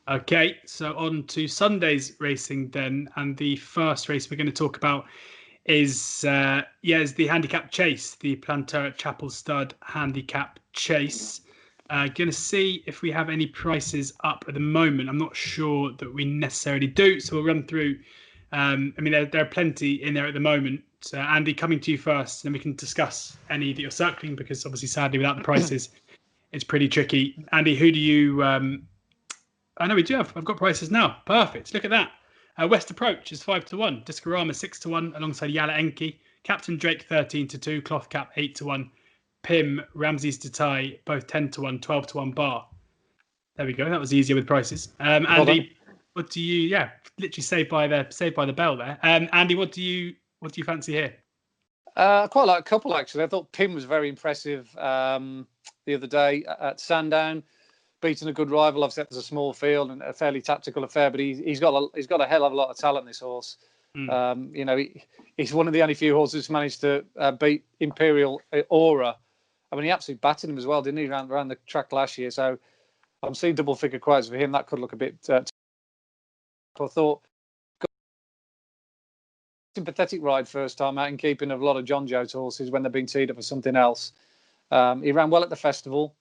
Okay, so on to Sunday's racing then, and the first race we're going to talk about is the handicap chase, the Planter Chapel Stud handicap chase. Going to see if we have any prices up at the moment. I'm not sure that we necessarily do, so we'll run through. There are plenty in there at the moment. Andy, coming to you first, and then we can discuss any that you're circling, because obviously, sadly, without the prices, it's pretty tricky. Andy, who do you? I know we do have. I've got prices now. Perfect. Look at that. West Approach is 5-1. Discorama 6-1 alongside Yala Enki. Captain Drake 13-2. Cloth Cap 8-1. Pim, Ramses to tie, both 10-1, 12-1 bar. There we go. That was easier with prices. Andy, what do you? Yeah, literally saved by the bell there. Andy, what do you fancy here? Quite like a couple actually. I thought Pim was very impressive the other day at Sandown, beating a good rival. Obviously, it was a small field and a fairly tactical affair, but he's got a hell of a lot of talent. This horse, he's one of the only few horses who's managed to beat Imperial Aura. I mean, he absolutely battered him as well, didn't he, around the track last year? So I'm seeing double figure quotes for him. That could look a bit. I thought sympathetic ride first time out, in keeping of a lot of John Joe's horses when they've been teed up for something else. He ran well at the festival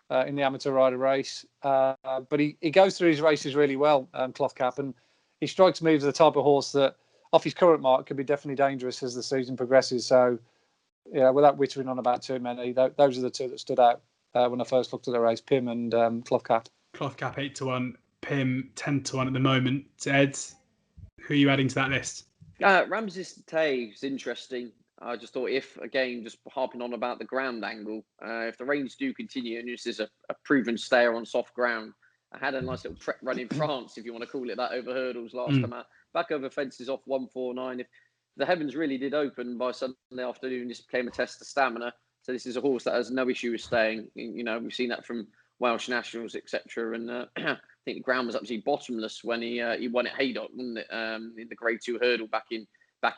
in the amateur rider race, but he goes through his races really well, Cloth Cap, and he strikes me as the type of horse that, off his current mark, could be definitely dangerous as the season progresses. So, without whittering on about too many, those are the two that stood out when I first looked at the race: Pim and Cloth Cap. Cloth Cap 8-1, Pim 10-1 at the moment. Ed, who are you adding to that list? Ramses Tay is interesting. I just thought, if, again, just harping on about the ground angle, if the rains do continue and this is a proven stayer on soft ground, I had a nice little prep run in France, if you want to call it that, over hurdles last time out. Back over fences off 149. If the heavens really did open by Sunday afternoon, this became a test of stamina. So this is a horse that has no issue with staying. We've seen that from Welsh Nationals, etc. And I think the ground was absolutely bottomless when he won at Haydock, wasn't it, in the Grade 2 hurdle back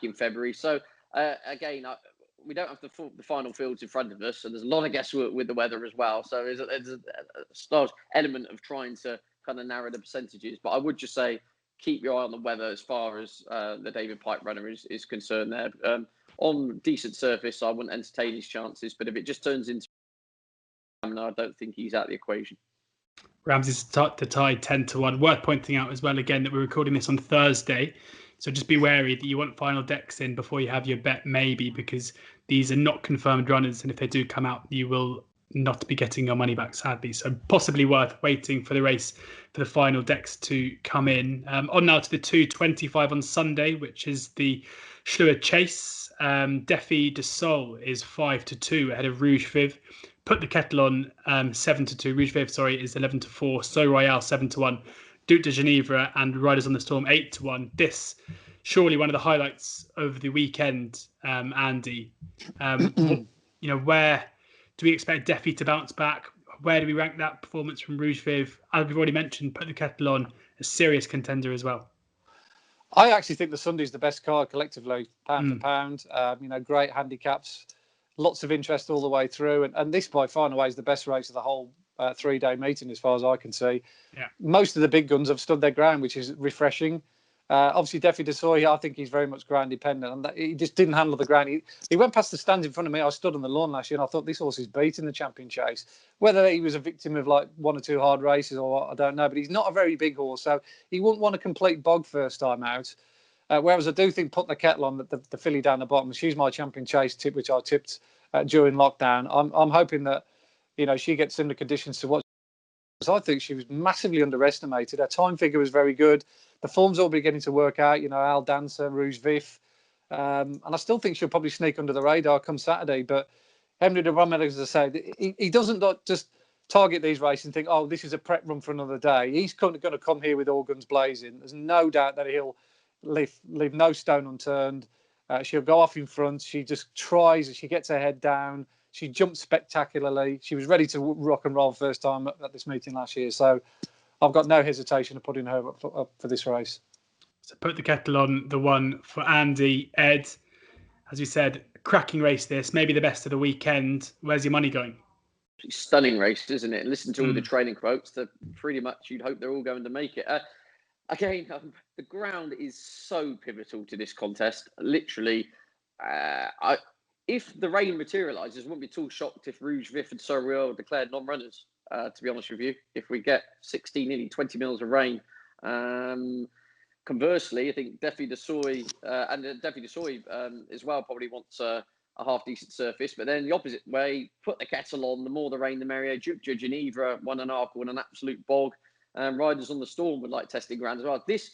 in February. So again, we don't have the final fields in front of us, and there's a lot of guesswork with the weather as well. So there's a large element of trying to kind of narrow the percentages. But I would just say, keep your eye on the weather as far as the David Pipe runner is concerned there. On decent surface, I wouldn't entertain his chances, but if it just turns into I don't think he's out of the equation. Ramses to tie 10-1. Worth pointing out as well, again, that we're recording this on Thursday. So just be wary that you want final decks in before you have your bet, maybe, because these are not confirmed runners. And if they do come out, you will not be getting your money back, sadly. So possibly worth waiting for the race for the final decks to come in. On now to the 2:25 on Sunday, which is the Schluer Chase. Defi de Sol is 5-2 ahead of Rouge Viv. Put the Kettle on 7-2. Rouge Viv, is 11-4. So Royale 7-1. Duke de Genevra and Riders on the Storm 8-1. This surely one of the highlights of the weekend, Andy. Where do we expect Defi to bounce back? Where do we rank that performance from Rouge Viv? As we've already mentioned, Put the Kettle on, a serious contender as well. I actually think the Sunday's the best card collectively, pound for pound. Great handicaps, lots of interest all the way through, and this by far and away is the best race of the whole 3-day meeting, as far as I can see. Yeah. Most of the big guns have stood their ground, which is refreshing. Obviously, Defi de Soy, I think he's very much ground dependent, and he just didn't handle the ground. He went past the stands in front of me. I stood on the lawn last year, and I thought, this horse is beating the champion chase. Whether he was a victim of like one or two hard races or what, I don't know, but he's not a very big horse, so he wouldn't want a complete bog first time out. Whereas I do think Put the Kettle on, the filly down the bottom, she's my champion chase tip, which I tipped during lockdown. I'm hoping that she gets similar conditions to what. I think she was massively underestimated. Her time figure was very good. The form's all beginning to work out. Al Dancer, Rouge Vif, and I still think she'll probably sneak under the radar come Saturday. But Henry de Bromel, as I say, he doesn't just target these races and think, oh, this is a prep run for another day. He's going to come here with all guns blazing. There's no doubt that he'll leave no stone unturned. She'll go off in front. She just tries. She gets her head down. She jumps spectacularly. She was ready to rock and roll first time at this meeting last year. So I've got no hesitation of putting her up for this race. So put the kettle on the one for Andy. Ed, as you said, cracking race this, maybe the best of the weekend. Where's your money going? Stunning race, isn't it? And listen to all the training quotes. Pretty much you'd hope they're all going to make it. Again, the ground is so pivotal to this contest. Literally, if the rain materialises, I wouldn't be too shocked if Rouge Vif and Sorel declared non-runners, to be honest with you. If we get 16, nearly 20 mils of rain. Conversely, I think Defi de Soy as well probably wants a half-decent surface. But then the opposite way, put the kettle on, the more the rain, the merrier. Duke de Geneva, 1.5 on an absolute bog. Riders on the Storm would like testing ground as well. This,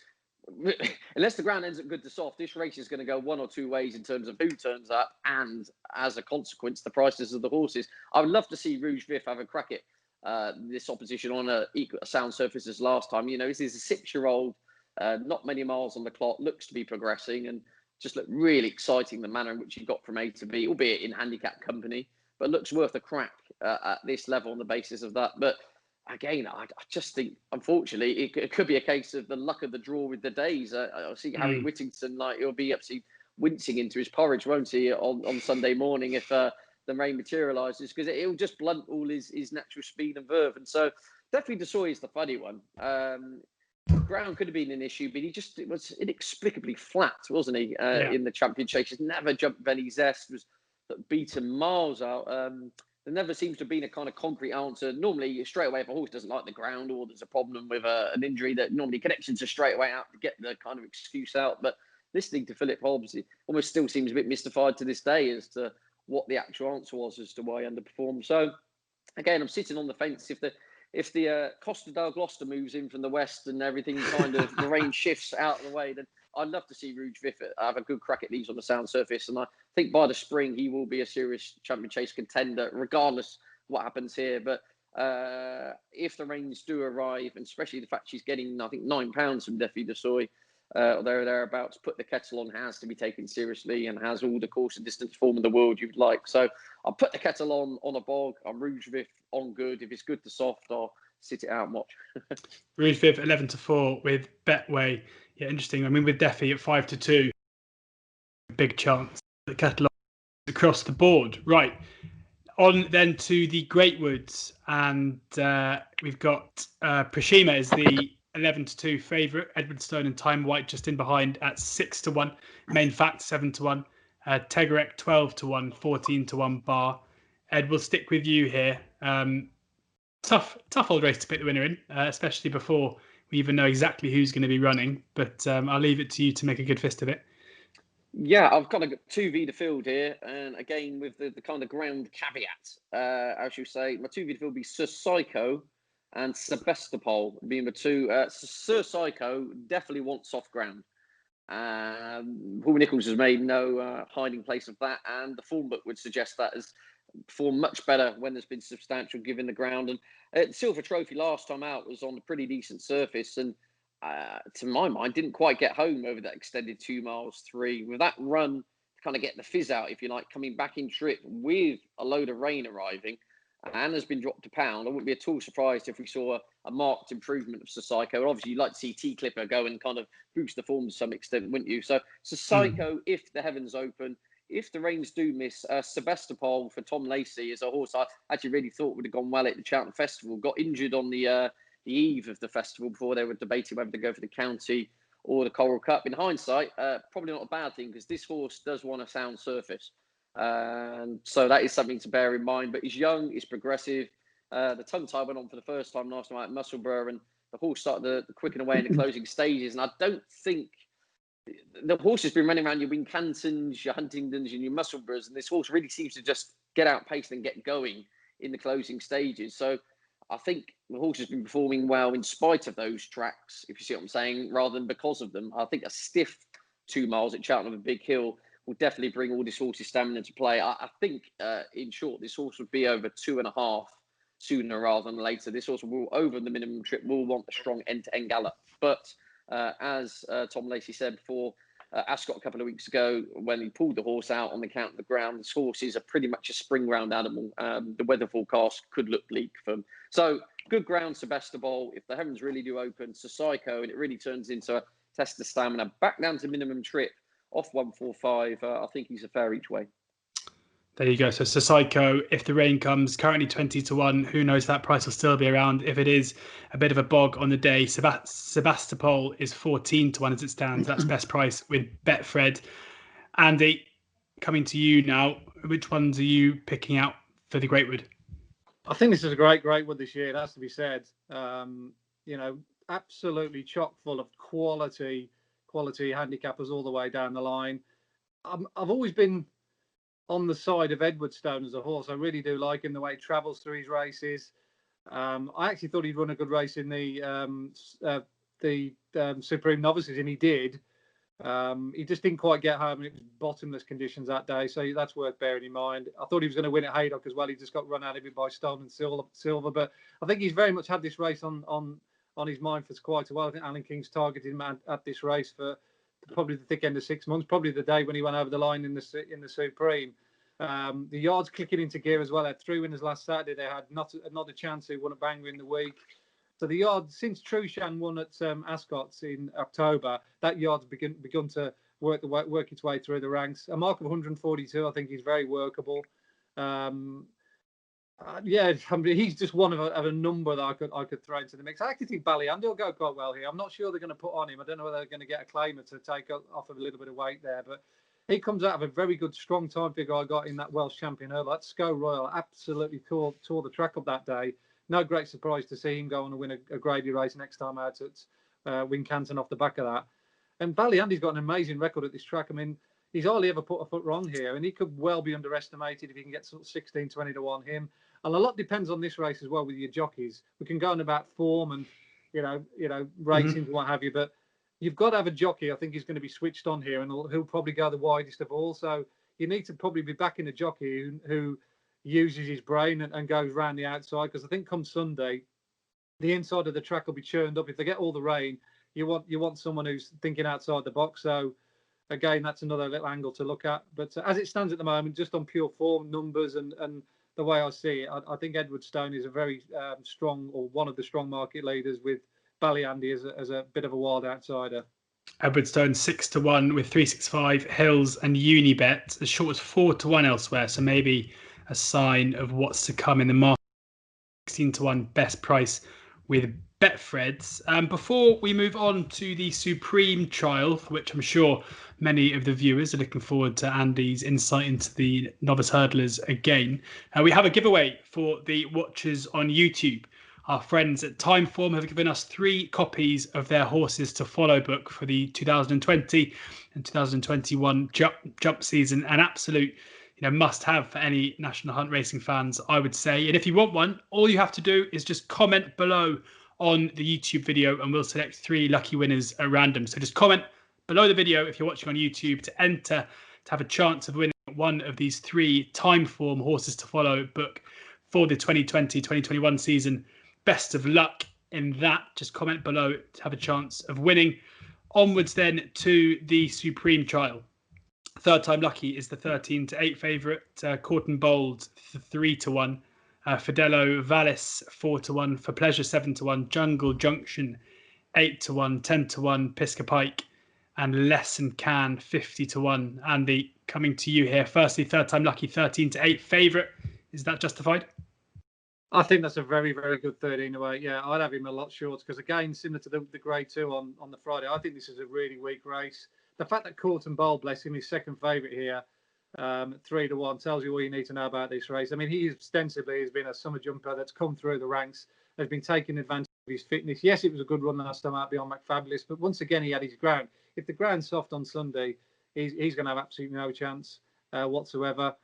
unless the ground ends up good to soft, this race is going to go one or two ways in terms of who turns up and, as a consequence, the prices of the horses. I would love to see Rouge Vif have a crack at this opposition on a sound surface as last time. You know, this is a 6-year-old, not many miles on the clock, looks to be progressing and just looked really exciting, the manner in which he got from A to B, albeit in handicap company, but looks worth a crack at this level on the basis of that. But again, I just think, unfortunately, it could be a case of the luck of the draw with the days. I see Harry Whittington, he'll be absolutely wincing into his porridge, won't he, on Sunday morning if the rain materialises, because it'll just blunt all his natural speed and verve. And so definitely De Soy is the funny one. Ground could have been an issue, but it was inexplicably flat, wasn't he, in the champion chases? Never jumped any zest, was beaten miles out. There never seems to have been a kind of concrete answer. Normally, straight away, if a horse doesn't like the ground or there's a problem with an injury, that normally connections are straight away out to get the kind of excuse out. But listening to Philip Hobbs, he almost still seems a bit mystified to this day as to what the actual answer was as to why he underperformed. So, again, I'm sitting on the fence. If the Costa del Gloucester moves in from the west and everything kind of, the rain shifts out of the way, then I'd love to see Rouge Vif have a good crack at these on the sound surface. And I think by the spring, he will be a serious champion chase contender, regardless what happens here. But if the rains do arrive, and especially the fact she's getting, I think, £9 from Defi de Soy, or thereabouts, put the kettle on has to be taken seriously and has all the course and distance form in the world you'd like. So I'll put the kettle on a bog. I'm Rouge Vif on good. If it's good to soft, I'll sit it out and watch. Rouge Vif 11-4 with Betway. Yeah, interesting. I mean, with Defi at 5-2, big chance the kettle across the board. Right. On then to the Greatwoods, and we've got Prashima is the 11-2 favourite. Edward Stone and Time White just in behind at 6-1. Main Fact 7-1. Tegarek 12-1, 14-1 bar. Ed, we'll stick with you here. Tough old race to pick the winner in, especially before we even know exactly who's going to be running. But I'll leave it to you to make a good fist of it. Yeah, I've kind of got 2v the field here, and again with the kind of ground caveat, as you say, my 2v the field will be Sir Psycho and Sebastopol being the two. Sir Psycho definitely wants soft ground. Paul Nichols has made no hiding place of that, and the form book would suggest that has performed much better when there's been substantial given the ground. And Silver Trophy last time out was on a pretty decent surface, and to my mind, didn't quite get home over that extended 2 miles 3. With that run to kind of get the fizz out, if you like, coming back in trip with a load of rain arriving, and has been dropped a pound, I wouldn't be at all surprised if we saw a marked improvement of Psycho. Obviously, you'd like to see T-Clipper go and kind of boost the form to some extent, wouldn't you? So Psycho, if the heavens open, if the rains do miss, Sebastopol for Tom Lacey is a horse I actually really thought would have gone well at the Cheltenham Festival. Got injured on the eve of the festival before they were debating whether to go for the county or the Coral Cup. In hindsight, probably not a bad thing because this horse does want a sound surface. And so that is something to bear in mind. But he's young, he's progressive. The tongue tie went on for the first time last night at Musselburgh, and the horse started the quicken away in the closing stages. And I don't think the horse has been running around your Wincantons, your Huntingdons, and your Musselburghs, and this horse really seems to just get outpaced and get going in the closing stages. So I think the horse has been performing well in spite of those tracks, if you see what I'm saying, rather than because of them. I think a stiff 2 miles at Cheltenham, a big hill, will definitely bring all this horse's stamina to play. I think, in short, this horse would be over 2.5 sooner rather than later. This horse will, over the minimum trip, will want a strong end-to-end gallop. But as Tom Lacey said before, Ascot a couple of weeks ago, when he pulled the horse out on the count of the ground, this horse is pretty much a spring ground animal. The weather forecast could look bleak for him. So good ground, Sebastopol. If the heavens really do open to Psycho and it really turns into a test of stamina, back down to minimum trip off 145, I think he's a fair each way. There you go. So Psycho, if the rain comes, currently 20-1. Who knows, that price will still be around. If it is a bit of a bog on the day, Sebastopol is 14-1 as it stands. That's best price with Betfred. Andy, coming to you now. Which ones are you picking out for the Greatwood? I think this is a Greatwood this year. It has to be said. Absolutely chock full of quality handicappers all the way down the line. I've always been on the side of Edwardstone as a horse. I really do like him, the way he travels through his races. I actually thought he'd run a good race in the Supreme Novices, and he did. He just didn't quite get home, and it was bottomless conditions that day, so that's worth bearing in mind. I thought he was going to win at Haydock as well. He just got run out of it by Stolen Silver, but I think he's very much had this race on his mind for quite a while. I think Alan King's targeted him at this race for probably the thick end of 6 months, probably the day when he went over the line in the Supreme. The yards clicking into gear as well. Had 3 winners last Saturday. They had not a chance who won at Bangor in the week. So the yard, since Trushan won at Ascot in October, that yard's begun to work its way through the ranks. A mark of 142, I think, is very workable. He's just one of a number that I could throw into the mix. I actually think Ballyandy will go quite well here. I'm not sure they're going to put on him. I don't know whether they're going to get a claimer to take off of a little bit of weight there, but he comes out of a very good, strong time figure I got in that Welsh champion hurdle. That Sco Royal absolutely tore the track up that day. No great surprise to see him go on and win a Grady race next time out at Wincanton off the back of that. And Ballyandy's got an amazing record at this track. I mean, he's hardly ever put a foot wrong here, and he could well be underestimated if he can get sort of 16-20-1 him. And a lot depends on this race as well with your jockeys. We can go on about form and racing and what have you, but you've got to have a jockey. I think he's going to be switched on here, and he'll probably go the widest of all. So you need to probably be backing a jockey who uses his brain and goes round the outside, because I think come Sunday, the inside of the track will be churned up. If they get all the rain, you want someone who's thinking outside the box. So again, that's another little angle to look at. But as it stands at the moment, just on pure form, numbers, and the way I see it, I think Edwardstone is a very strong, or one of the strong market leaders, with Ballyandy as a bit of a wild outsider. Edwardstone 6-1 with 365, Hills and Unibet as short as 4-1 elsewhere. So maybe a sign of what's to come in the market. 16-1 best price with Betfred's. Before we move on to the Supreme Trial, for which I'm sure many of the viewers are looking forward to Andy's insight into the novice hurdlers again, we have a giveaway for the watchers on YouTube. Our friends at Timeform have given us 3 copies of their Horses to Follow book for the 2020 and 2021 jump season. An absolute must-have for any National Hunt racing fans, I would say. And if you want one, all you have to do is just comment below on the YouTube video, and we'll select 3 lucky winners at random. So just comment below the video if you're watching on YouTube to enter to have a chance of winning one of these 3 Timeform Horses to Follow book for the 2020-2021 season. Best of luck in that. Just comment below to have a chance of winning. Onwards then to the Supreme Trial. Third time lucky is the 13-8 favourite, Courton Bold 3-1, Fidelio Vallis 4-1, For Pleasure 7-1, Jungle Junction 8-1, 10-1, Pisca Pike, and Lesson Can 50-1. Andy, coming to you here. Firstly, third time lucky 13-8 favourite. Is that justified? I think that's a very, very good 13-8. Yeah, I'd have him a lot short, because again, similar to the Grade 2 on the Friday, I think this is a really weak race. The fact that Courton Bold, bless him, is second favourite here, 3-1, tells you all you need to know about this race. I mean, he ostensibly has been a summer jumper that's come through the ranks, has been taking advantage of his fitness. Yes, it was a good run last time out beyond McFabulous, but once again, he had his ground. If the ground's soft on Sunday, he's going to have absolutely no chance whatsoever.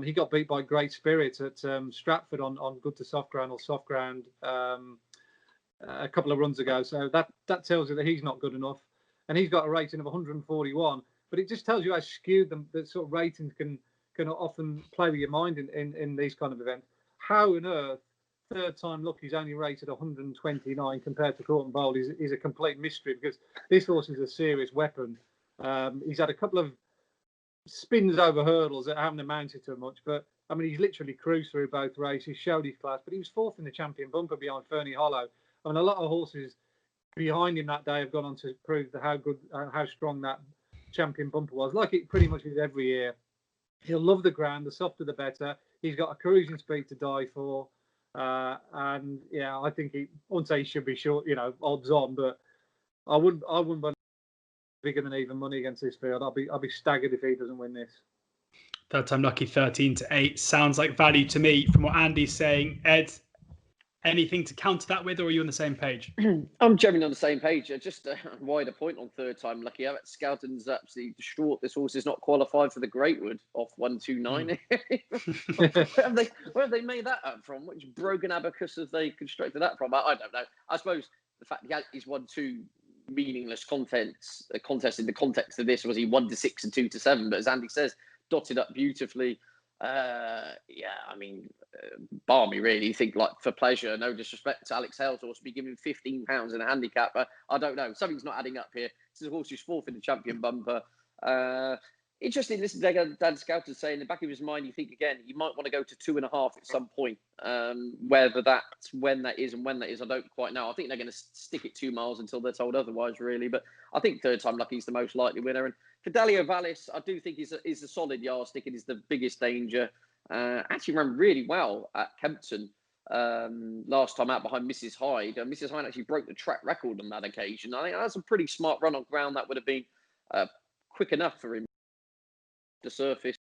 He got beat by Great Spirit at Stratford on good to soft ground or soft ground a couple of runs ago. So that tells you that he's not good enough. And he's got a rating of 141. But it just tells you how skewed the sort of ratings can often play with your mind in these kind of events. How on earth Third Time Lucky is only rated 129 compared to Court and Bold is a complete mystery, because this horse is a serious weapon. He's had a couple of spins over hurdles that haven't amounted to much, but I mean, he's literally cruised through both races, showed his class, but he was fourth in the champion bumper behind Fernie Hollow. I mean, a lot of horses behind him that day have gone on to prove how strong that champion bumper was, like it pretty much is every year. He'll love the ground, the softer the better. He's got a cruising speed to die for. And yeah, I think I wouldn't say he should be short, odds on, but I wouldn't want bigger than even money against this field. I'll be staggered if he doesn't win this. Third Time Lucky 13-8 sounds like value to me from what Andy's saying. Ed, anything to counter that with, or are you on the same page? I'm generally on the same page. Just a wider point on Third Time Lucky. Skelton's absolutely distraught. This horse is not qualified for the Greatwood off 129. Where have they made that up from? Which broken abacus have they constructed that from? I don't know. I suppose the fact he's won two meaningless contests in the context of this was he 1-6 and 2-7. But as Andy says, dotted up beautifully. Barmy really think like for pleasure. No disrespect to Alex Hale's horse, be giving £15 in a handicap. I don't know. Something's not adding up here. This is a horse who's fourth in the champion bumper. Interesting. Listen to Dan Skelton say in the back of his mind, you think again, he might want to go to 2.5 at some point. Whether that's when that is, I don't quite know. I think they're going to stick it 2 miles until they're told otherwise, really. But I think Third Time Lucky is the most likely winner. And Fidelio Vallis, I do think is a solid yardstick and is the biggest danger. Actually ran really well at Kempton last time out behind Mrs. Hyde. Mrs. Hyde actually broke the track record on that occasion. I think that's a pretty smart run on ground. That would have been quick enough for him to surface.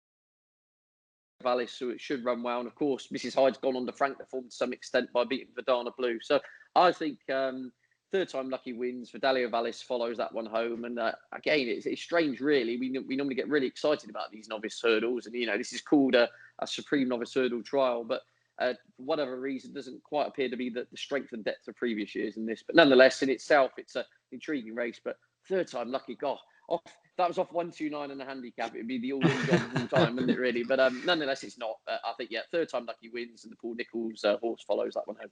Vallis, so it should run well. And of course, Mrs. Hyde's gone on to frank the form to some extent by beating Verdana Blue. So I think Third Time Lucky wins. Fidelio Vallis follows that one home. And again, it's strange, really. We normally get really excited about these novice hurdles. And, this is called a Supreme Novice Hurdle Trial. But for whatever reason, doesn't quite appear to be the strength and depth of previous years in this. But nonetheless, in itself, it's an intriguing race. But Third Time Lucky, God, that was off 129 and a handicap. It'd be the all-in job of all time, wouldn't it, really? But nonetheless, it's not. I think, Third Time Lucky wins and the Paul Nicholls horse follows that one home.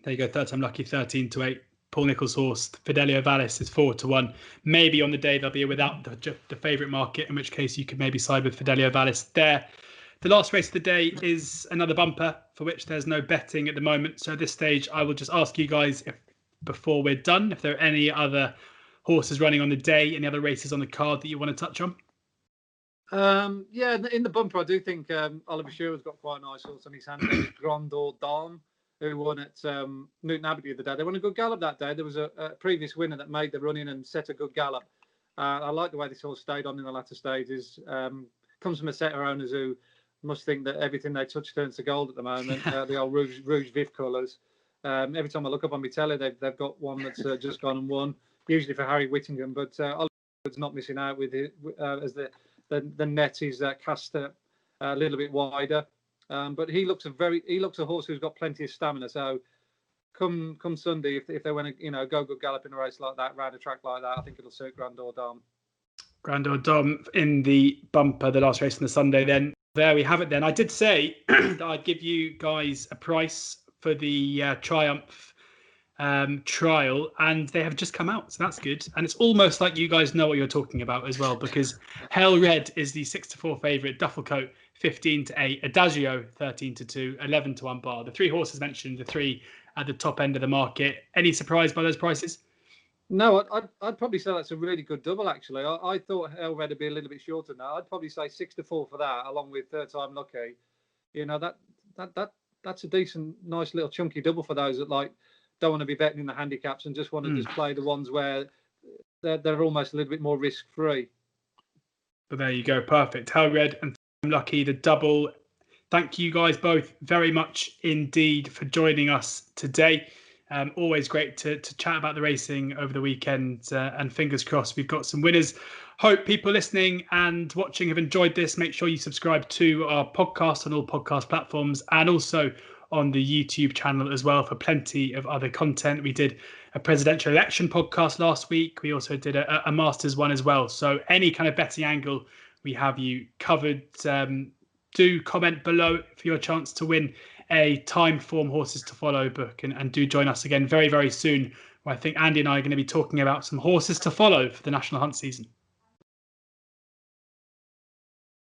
There you go. Third Time Lucky 13-8. Paul Nicholls' horse, Fidelio Vallis, is 4-1. Maybe on the day they'll be without the favourite market, in which case you could maybe side with Fidelio Vallis there. The last race of the day is another bumper for which there's no betting at the moment. So at this stage, I will just ask you guys, before we're done, if there are any other horses running on the day, any other races on the card that you want to touch on? In the bumper, I do think Oliver Sherwood's got quite a nice horse on his hand. Grand Dame, who won at Newton Abbey the other day. They won a good gallop that day. There was a previous winner that made the run in and set a good gallop. I like the way this horse stayed on in the latter stages. Comes from a set of owners who must think that everything they touch turns to gold at the moment. The old Rouge Vif colours. Every time I look up on my telly, they've got one that's just gone and won. Usually for Harry Whittingham, but Oliver's not missing out with it as the net is cast a little bit wider. But he looks a horse who's got plenty of stamina. So come Sunday, if they want to go good gallop in a race like that, round a track like that, I think it'll suit Grand Dame. Grand Dame in the bumper, the last race on the Sunday. Then there we have it. Then I did say that I'd give you guys a price for the Triumph trial, and they have just come out, so that's good. And it's almost like you guys know what you're talking about as well, because Hell Red is the 6-4 favourite, Dufflecoat 15-8, Adagio 13-2, 11-1 bar. The three horses mentioned, the three at the top end of the market. Any surprise by those prices? No, I'd probably say that's a really good double, actually. I thought Hell Red would be a little bit shorter now. I'd probably say 6-4 for that, along with Third Time Lucky. That's a decent, nice little chunky double for those that don't want to be betting in the handicaps and just want to just play the ones where they're almost a little bit more risk-free. But there you go. Perfect. Hell Red and Time Lucky, the double. Thank you guys both very much indeed for joining us today. Always great to chat about the racing over the weekend, and fingers crossed we've got some winners. Hope people listening and watching have enjoyed this. Make sure you subscribe to our podcast on all podcast platforms and also on the YouTube channel as well for plenty of other content. We did a presidential election podcast last week. We also did a Masters one as well. So any kind of betting angle, we have you covered. Do comment below for your chance to win a Timeform Horses to Follow book, and do join us again very, very soon, where I think Andy and I are going to be talking about some horses to follow for the National Hunt season.